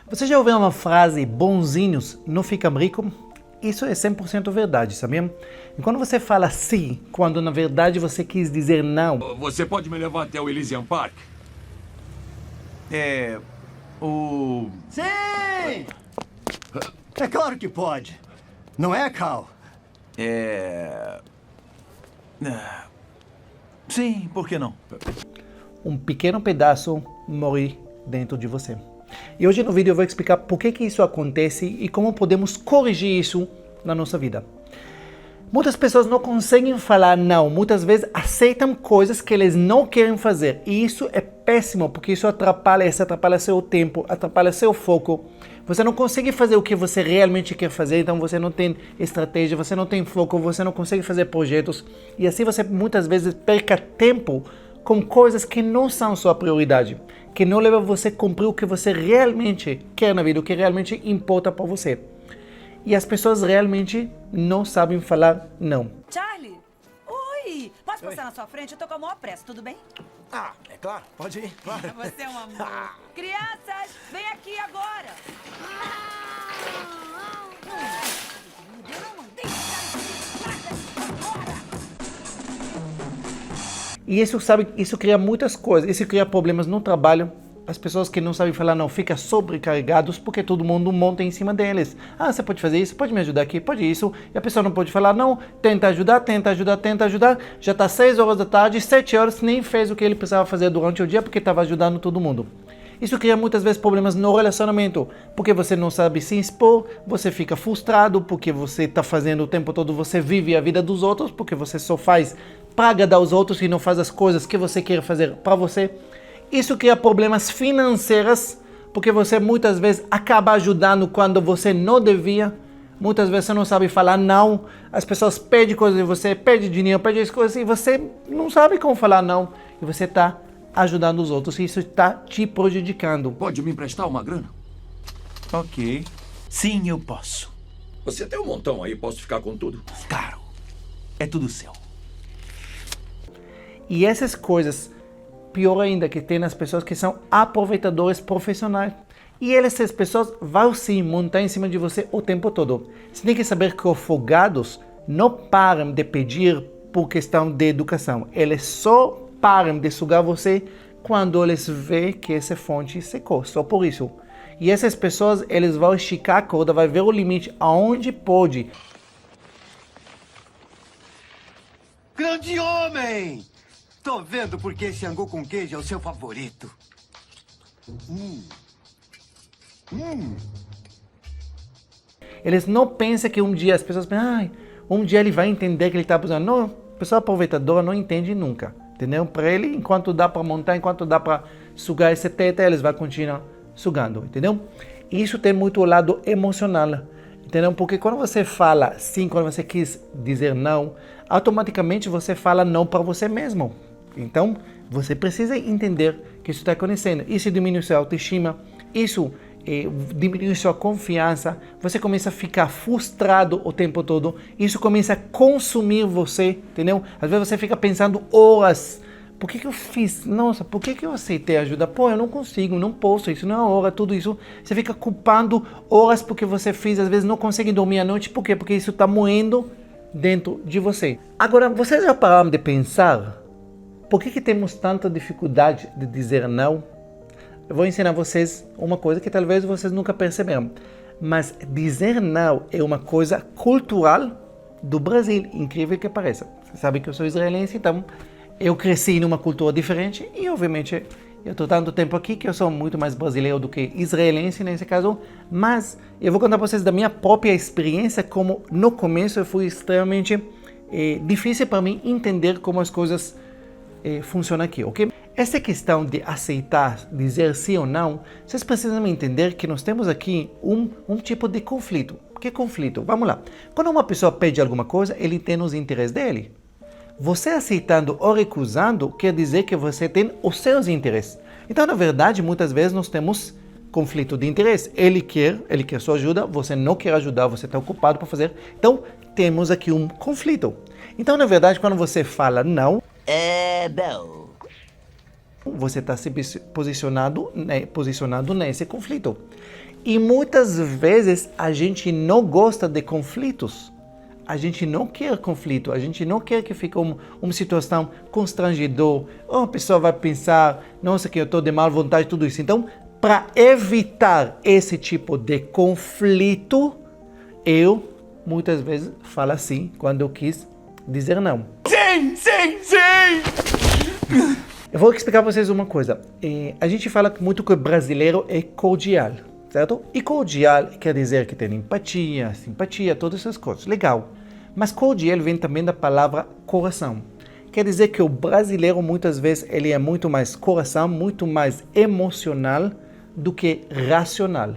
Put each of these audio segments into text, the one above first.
Você já ouviu uma frase, bonzinhos não ficam ricos? Isso é 100% verdade, sabia? E quando você fala sim, quando na verdade você quis dizer não. Você pode me levar até o Elysian Park? Sim! É claro que pode. Não é, Cal? Sim, por que não? Um pequeno pedaço morre dentro de você. E hoje no vídeo eu vou explicar por que isso acontece e como podemos corrigir isso na nossa vida. Muitas pessoas não conseguem falar não, muitas vezes aceitam coisas que eles não querem fazer. E isso é péssimo, porque isso atrapalha seu tempo, atrapalha seu foco. Você não consegue fazer o que você realmente quer fazer, então você não tem estratégia, você não tem foco, você não consegue fazer projetos. E assim você muitas vezes perca tempo com coisas que não são sua prioridade, que não levam você a cumprir o que você realmente quer na vida, o que realmente importa para você. E as pessoas realmente não sabem falar não. Charlie! Oi! Posso passar na sua frente? Eu tô com a maior pressa, tudo bem? Ah, é claro, pode ir, claro. Você é um amor. Crianças, vem aqui agora! Eu não mandei E isso cria muitas coisas, isso cria problemas no trabalho. As pessoas que não sabem falar não ficam sobrecarregados porque todo mundo monta em cima deles. Ah, você pode fazer isso? Pode me ajudar aqui? Pode isso? E a pessoa não pode falar não, tenta ajudar. Já está 6 horas da tarde, 7 horas, nem fez o que ele precisava fazer durante o dia porque estava ajudando todo mundo. Isso cria muitas vezes problemas no relacionamento, porque você não sabe se expor, você fica frustrado porque você está fazendo o tempo todo, você vive a vida dos outros, porque você só faz para agradar os outros e não faz as coisas que você quer fazer para você. Isso cria problemas financeiros, porque você muitas vezes acaba ajudando quando você não devia. Muitas vezes você não sabe falar não, as pessoas pedem coisas de você, pedem dinheiro, pedem as coisas e você não sabe como falar não. E você está ajudando os outros e isso está te prejudicando. Pode me emprestar uma grana? Ok. Sim, eu posso. Você tem um montão aí, posso ficar com tudo? Claro. É tudo seu. E essas coisas, pior ainda, que tem as pessoas que são aproveitadores profissionais. E essas pessoas vão sim montar em cima de você o tempo todo. Você tem que saber que os folgados não param de pedir por questão de educação. Eles só param de sugar você quando eles veem que essa fonte secou. Só por isso. E essas pessoas, eles vão esticar a corda, vai ver o limite aonde pode. Grande homem! Tô vendo porque esse angu com queijo é o seu favorito. Eles não pensam que um dia as pessoas pensam, um dia ele vai entender que ele está abusando. Não, a pessoa aproveitadora não entende nunca. Entendeu? Para ele, enquanto dá para montar, enquanto dá para sugar esse teta, eles vão continuar sugando. Entendeu? Isso tem muito o lado emocional. Entendeu? Porque quando você fala sim, quando você quis dizer não, automaticamente você fala não para você mesmo. Então, você precisa entender que isso está acontecendo. Isso diminui sua autoestima, isso diminui sua confiança, você começa a ficar frustrado o tempo todo, isso começa a consumir você, entendeu? Às vezes você fica pensando horas, por que eu fiz? Nossa, por que eu aceitei ajuda? Pô, eu não consigo, não posso, isso não é hora, tudo isso. Você fica culpando horas porque você fez, às vezes não consegue dormir à noite, por quê? Porque isso está moendo dentro de você. Agora, vocês já pararam de pensar por que temos tanta dificuldade de dizer não? Eu vou ensinar vocês uma coisa que talvez vocês nunca perceberam. Mas dizer não é uma coisa cultural do Brasil, incrível que pareça. Você sabe que eu sou israelense, então eu cresci numa cultura diferente e obviamente eu estou tanto tempo aqui que eu sou muito mais brasileiro do que israelense nesse caso. Mas eu vou contar para vocês da minha própria experiência, como no começo foi extremamente difícil para mim entender como as coisas funciona aqui, ok? Essa questão de aceitar, dizer sim ou não, vocês precisam entender que nós temos aqui um tipo de conflito. Que conflito? Vamos lá. Quando uma pessoa pede alguma coisa, ele tem os interesses dele. Você aceitando ou recusando quer dizer que você tem os seus interesses. Então, na verdade, muitas vezes nós temos conflito de interesse. Ele quer sua ajuda, você não quer ajudar, você está ocupado para fazer. Então, temos aqui um conflito. Então, na verdade, quando você fala não, Não. você está se posicionando nesse conflito. E muitas vezes a gente não gosta de conflitos. A gente não quer conflito, a gente não quer que fique uma situação constrangedora. Ou a pessoa vai pensar, nossa, que eu estou de má vontade, tudo isso. Então, para evitar esse tipo de conflito, eu muitas vezes falo assim, quando eu quis dizer não. Sim, sim, sim! Eu vou explicar para vocês uma coisa. A gente fala muito que o brasileiro é cordial, certo? E cordial quer dizer que tem empatia, simpatia, todas essas coisas. Legal. Mas cordial vem também da palavra coração. Quer dizer que o brasileiro muitas vezes ele é muito mais coração, muito mais emocional do que racional.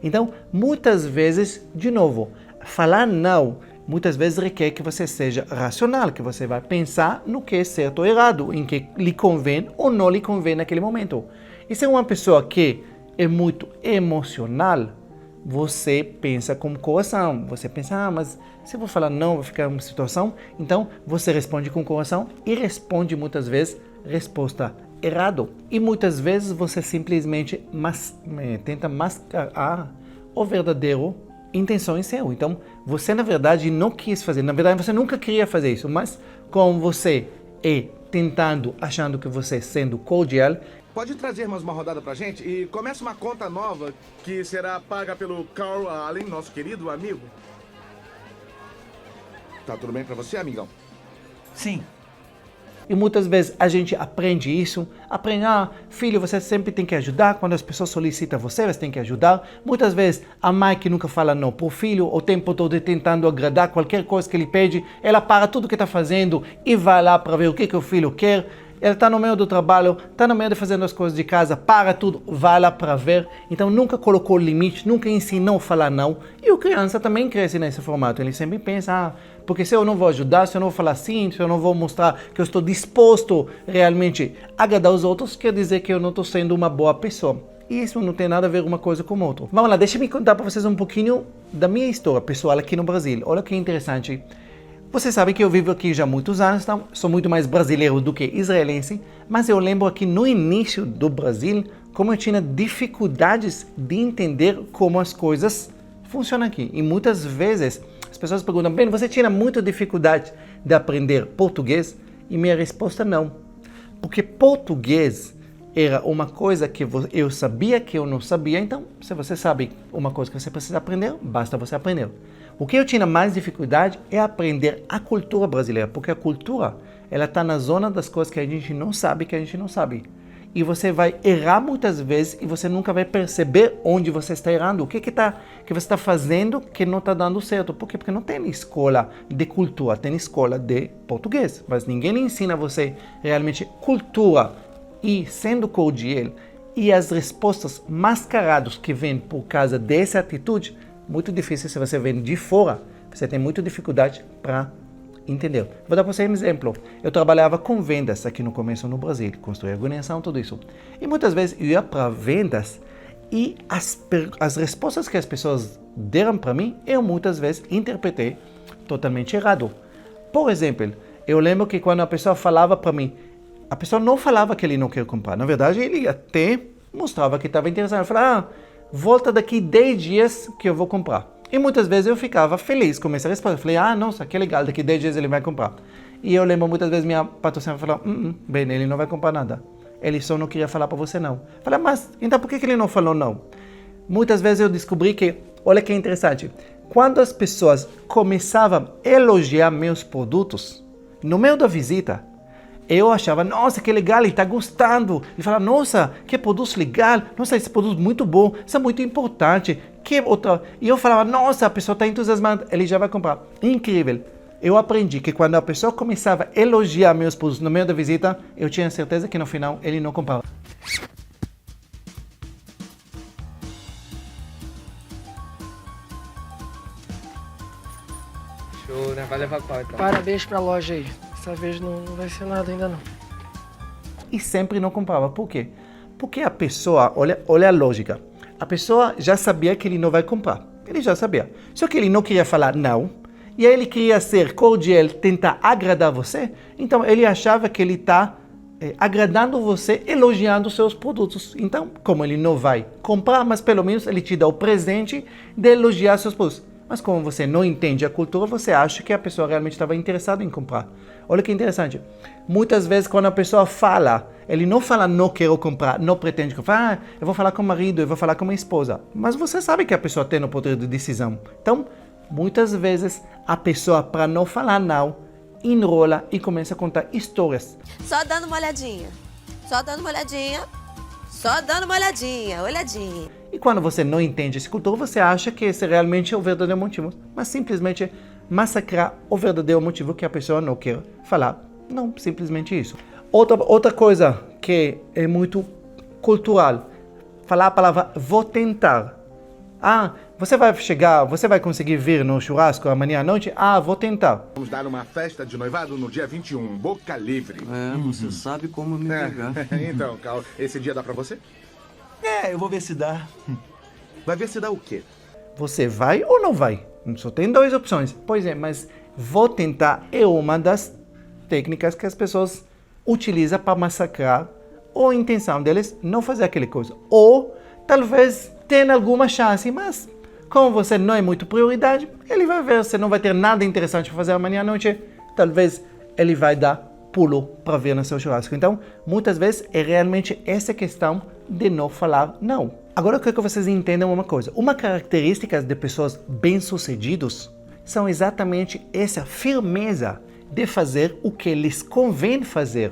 Então, muitas vezes, de novo, falar não, muitas vezes requer que você seja racional, que você vai pensar no que é certo ou errado, em que lhe convém ou não lhe convém naquele momento. E se é uma pessoa que é muito emocional, você pensa com o coração. Você pensa, mas se eu vou falar não, vai ficar uma situação. Então, você responde com o coração e responde muitas vezes resposta errado. E muitas vezes você simplesmente tenta mascarar o verdadeiro intenção em seu. Então, você na verdade não quis fazer. Na verdade, você nunca queria fazer isso. Mas como você é tentando, achando que você sendo cordial, pode trazer mais uma rodada pra gente e começa uma conta nova que será paga pelo Carl Allen, nosso querido amigo. Tá tudo bem pra você, amigão? Sim. E muitas vezes a gente aprende isso, filho, você sempre tem que ajudar, quando as pessoas solicitam você tem que ajudar. Muitas vezes a mãe que nunca fala não pro filho, o tempo todo tentando agradar qualquer coisa que ele pede, ela para tudo que está fazendo e vai lá para ver o que o filho quer. Ela está no meio do trabalho, está no meio de fazendo as coisas de casa, para tudo, vai lá para ver. Então nunca colocou limite, nunca ensinou a falar não. E o criança também cresce nesse formato. Ele sempre pensa, porque se eu não vou ajudar, se eu não vou falar sim, se eu não vou mostrar que eu estou disposto realmente a agradar os outros, quer dizer que eu não estou sendo uma boa pessoa. E isso não tem nada a ver uma coisa com a outra. Vamos lá, deixa eu contar para vocês um pouquinho da minha história pessoal aqui no Brasil. Olha que interessante. Você sabe que eu vivo aqui já há muitos anos, então sou muito mais brasileiro do que israelense, mas eu lembro aqui no início do Brasil como eu tinha dificuldades de entender como as coisas funcionam aqui. E muitas vezes as pessoas perguntam, bem, você tinha muita dificuldade de aprender português? E minha resposta não. Porque português era uma coisa que eu sabia que eu não sabia, então se você sabe uma coisa que você precisa aprender, basta você aprender. O que eu tinha mais dificuldade é aprender a cultura brasileira, porque a cultura, ela está na zona das coisas que a gente não sabe, E você vai errar muitas vezes e você nunca vai perceber onde você está errando. O que você está fazendo que não está dando certo. Por quê? Porque não tem escola de cultura, tem escola de português. Mas ninguém lhe ensina a você realmente cultura e sendo cordial. E as respostas mascaradas que vêm por causa dessa atitude, muito difícil se você vem de fora, você tem muita dificuldade para entender. Vou dar para você um exemplo. Eu trabalhava com vendas aqui no começo no Brasil, construir organização, tudo isso. E muitas vezes eu ia para vendas e as respostas que as pessoas deram para mim, eu muitas vezes interpretei totalmente errado. Por exemplo, eu lembro que quando a pessoa falava para mim, a pessoa não falava que ele não quer comprar. Na verdade, ele até mostrava que estava interessado. Eu falava, volta daqui 10 dias que eu vou comprar. E muitas vezes eu ficava feliz com essa resposta. Eu falei, nossa, que legal, daqui 10 dias ele vai comprar. E eu lembro muitas vezes minha patrocinadora falava, bem, ele não vai comprar nada. Ele só não queria falar para você não. Eu falei, mas então por que ele não falou não? Muitas vezes eu descobri que, olha que interessante, quando as pessoas começavam a elogiar meus produtos, no meio da visita, eu achava, nossa, que legal, ele está gostando. Ele fala, nossa, que produto legal. Nossa, esse produto muito bom, isso é muito importante. Que outra... E eu falava, nossa, a pessoa está entusiasmada, ele já vai comprar. Incrível. Eu aprendi que quando a pessoa começava a elogiar meus produtos no meio da visita, eu tinha certeza que no final ele não comprava. Show, né? Vai levar qual então? Parabéns pra loja aí. Dessa vez não vai ser nada ainda não. E sempre não comprava. Por quê? Porque a pessoa, olha a lógica. A pessoa já sabia que ele não vai comprar. Ele já sabia. Só que ele não queria falar não. E aí ele queria ser cordial, tentar agradar você. Então ele achava que ele está agradando você, elogiando seus produtos. Então, como ele não vai comprar, mas pelo menos ele te dá o presente de elogiar seus produtos. Mas como você não entende a cultura, você acha que a pessoa realmente estava interessada em comprar. Olha que interessante. Muitas vezes, quando a pessoa fala, ele não fala não quero comprar, não pretende comprar. Eu vou falar com o marido, eu vou falar com a minha esposa. Mas você sabe que a pessoa tem o poder de decisão. Então, muitas vezes, a pessoa, para não falar não, enrola e começa a contar histórias. Só dando uma olhadinha. Só dando uma olhadinha. Só dando uma olhadinha. Olhadinha. E quando você não entende essa cultura, você acha que esse realmente é o verdadeiro motivo. Mas simplesmente massacrar o verdadeiro motivo que a pessoa não quer falar. Não, simplesmente isso. Outra coisa que é muito cultural. Falar a palavra vou tentar. Ah, você vai conseguir vir no churrasco amanhã à noite? Ah, vou tentar. Vamos dar uma festa de noivado no dia 21, boca livre. Você sabe como me pegar. Então, Carl, esse dia dá pra você? Eu vou ver se dá. Vai ver se dá o quê? Você vai ou não vai? Só tem duas opções. Pois é, mas vou tentar é uma das técnicas que as pessoas utilizam para massacrar ou a intenção deles não fazer aquela coisa. Ou talvez tenha alguma chance, mas como você não é muito prioridade, ele vai ver, você não vai ter nada interessante para fazer amanhã à noite, talvez ele vai dar pulo para ver no seu churrasco. Então, muitas vezes é realmente essa questão de não falar não. Agora eu quero que vocês entendam uma coisa. Uma característica de pessoas bem-sucedidas são exatamente essa firmeza de fazer o que lhes convém fazer,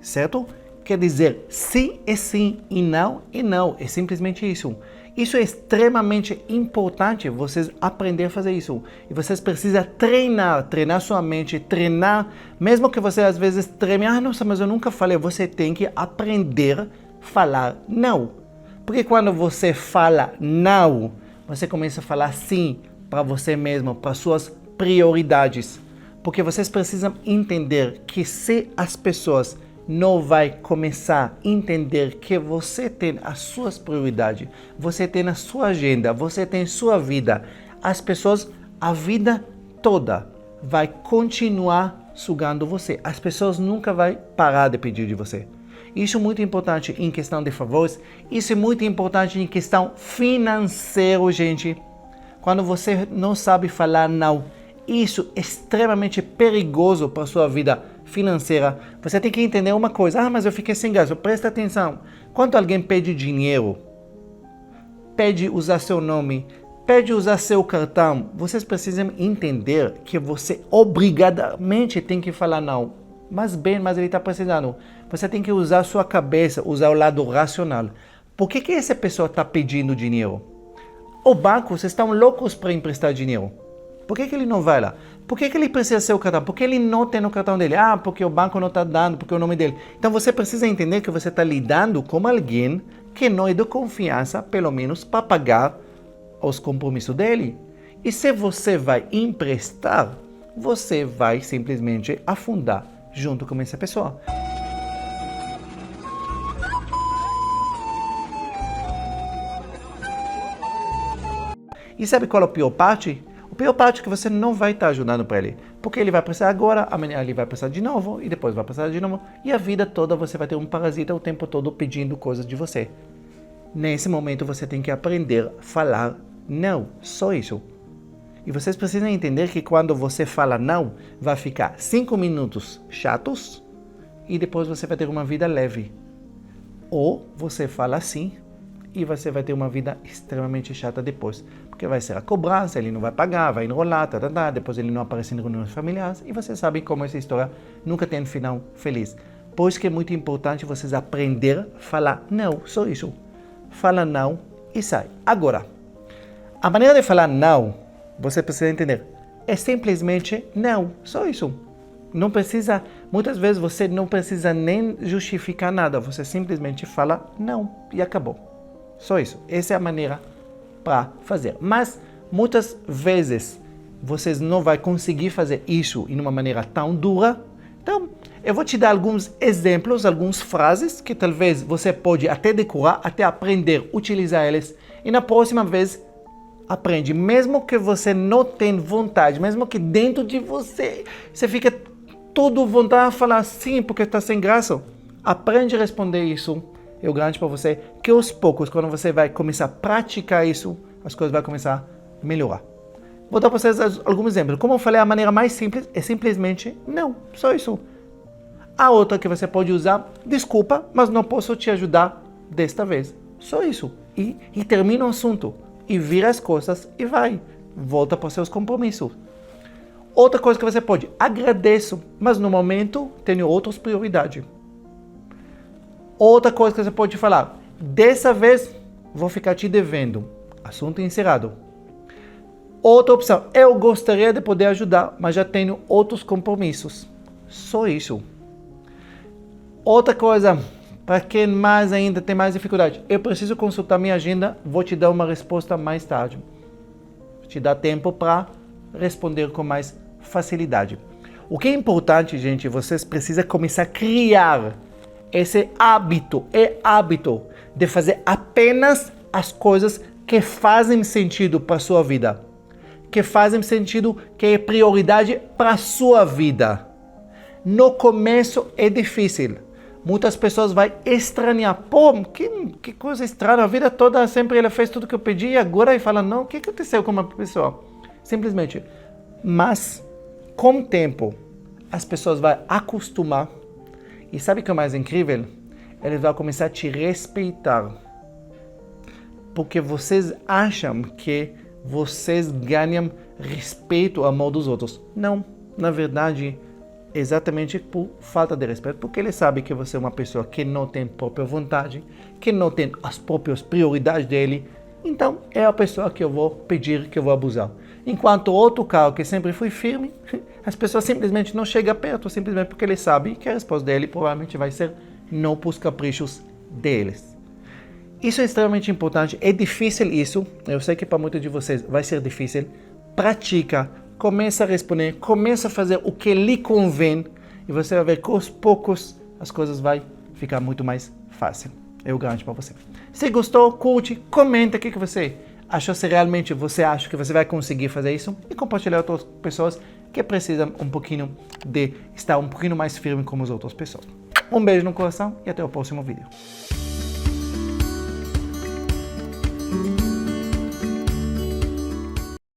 certo? Quer dizer, sim é sim e não é não. É simplesmente isso. Isso é extremamente importante, vocês aprender a fazer isso. E vocês precisam treinar sua mente, treinar, mesmo que você às vezes treme, nossa, mas eu nunca falei. Você tem que aprender a falar não. Porque quando você fala não, você começa a falar sim para você mesmo, para suas prioridades. Porque vocês precisam entender que se as pessoas não vai começar a entender que você tem as suas prioridades, você tem a sua agenda, você tem sua vida, as pessoas, a vida toda vai continuar sugando você. As pessoas nunca vão parar de pedir de você. Isso é muito importante em questão de favores, isso é muito importante em questão financeira, gente. Quando você não sabe falar não, isso é extremamente perigoso para a sua vida financeira. Você tem que entender uma coisa. Mas eu fiquei sem gasto. Presta atenção. Quando alguém pede dinheiro, pede usar seu nome, pede usar seu cartão, vocês precisam entender que você obrigadamente tem que falar não. Mas ele está precisando. Você tem que usar sua cabeça, usar o lado racional. Por que essa pessoa está pedindo dinheiro? O banco, vocês estão loucos para emprestar dinheiro. Por que ele não vai lá? Por que ele precisa ser o cartão? Por que ele não tem no cartão dele? Porque o banco não está dando, porque é o nome dele. Então você precisa entender que você está lidando com alguém que não é de confiança, pelo menos para pagar os compromissos dele. E se você vai emprestar, você vai simplesmente afundar junto com essa pessoa. E sabe qual é a pior parte? A pior parte é que você não vai estar ajudando para ele. Porque ele vai precisar agora, amanhã ele vai precisar de novo, e depois vai precisar de novo. E a vida toda você vai ter um parasita o tempo todo pedindo coisas de você. Nesse momento você tem que aprender a falar não. Só isso. E vocês precisam entender que quando você fala não, vai ficar 5 minutos chatos e depois você vai ter uma vida leve. Ou você fala sim e você vai ter uma vida extremamente chata depois. Porque vai ser a cobrança, ele não vai pagar, vai enrolar, depois ele não aparece em reuniões familiares. E você sabe como essa história nunca tem um final feliz. Por isso que é muito importante vocês aprender a falar não, só isso. Fala não e sai. Agora, a maneira de falar não, você precisa entender, é simplesmente não, só isso. Não precisa, muitas vezes você não precisa nem justificar nada, você simplesmente fala não e acabou. Só isso. Essa é a maneira para fazer. Mas muitas vezes vocês não vão conseguir fazer isso de uma maneira tão dura. Então, eu vou te dar alguns exemplos, algumas frases que talvez você pode até decorar, até aprender a utilizar elas. E na próxima vez, aprende. Mesmo que você não tenha vontade, mesmo que dentro de você fica todo vontade de falar sim porque está sem graça. Aprende a responder isso. Eu garanto para você que aos poucos, quando você vai começar a praticar isso, as coisas vão começar a melhorar. Vou dar para vocês alguns exemplos. Como eu falei, a maneira mais simples é simplesmente não, só isso. A outra que você pode usar, desculpa, mas não posso te ajudar desta vez. Só isso. E termina o assunto. E vira as costas e vai. Volta para os seus compromissos. Outra coisa que você pode, agradeço, mas no momento tenho outras prioridades. Outra coisa que você pode falar, dessa vez vou ficar te devendo. Assunto encerrado. Outra opção, eu gostaria de poder ajudar, mas já tenho outros compromissos. Só isso. Outra coisa, para quem mais ainda tem mais dificuldade, eu preciso consultar minha agenda, vou te dar uma resposta mais tarde. Vou te dar tempo para responder com mais facilidade. O que é importante, gente, vocês precisam começar a criar esse hábito de fazer apenas as coisas que fazem sentido para a sua vida, que fazem sentido, que é prioridade para a sua vida. No começo é difícil. Muitas pessoas vão estranhar. Pô, que coisa estranha. A vida toda sempre ele fez tudo que eu pedi e agora ele fala, não, o que aconteceu com uma pessoa? Simplesmente. Mas, com o tempo, as pessoas vão acostumar. E sabe o que é mais incrível? Eles vão começar a te respeitar. Porque vocês acham que vocês ganham respeito, amor dos outros. Não, na verdade, exatamente por falta de respeito, porque ele sabe que você é uma pessoa que não tem própria vontade, que não tem as próprias prioridades dele, então é a pessoa que eu vou pedir, que eu vou abusar. Enquanto o outro cara que sempre foi firme, as pessoas simplesmente não chegam perto, simplesmente porque ele sabe que a resposta dele provavelmente vai ser não para os caprichos deles. Isso é extremamente importante, é difícil isso, eu sei que para muitos de vocês vai ser difícil, pratica, começa a responder, começa a fazer o que lhe convém e você vai ver que aos poucos as coisas vão ficar muito mais fácil. Eu garanto para você. Se gostou, curte, comenta o que você achou, se realmente você acha que você vai conseguir fazer isso e compartilhar com outras pessoas que precisam um pouquinho de estar um pouquinho mais firme como as outras pessoas. Um beijo no coração e até o próximo vídeo.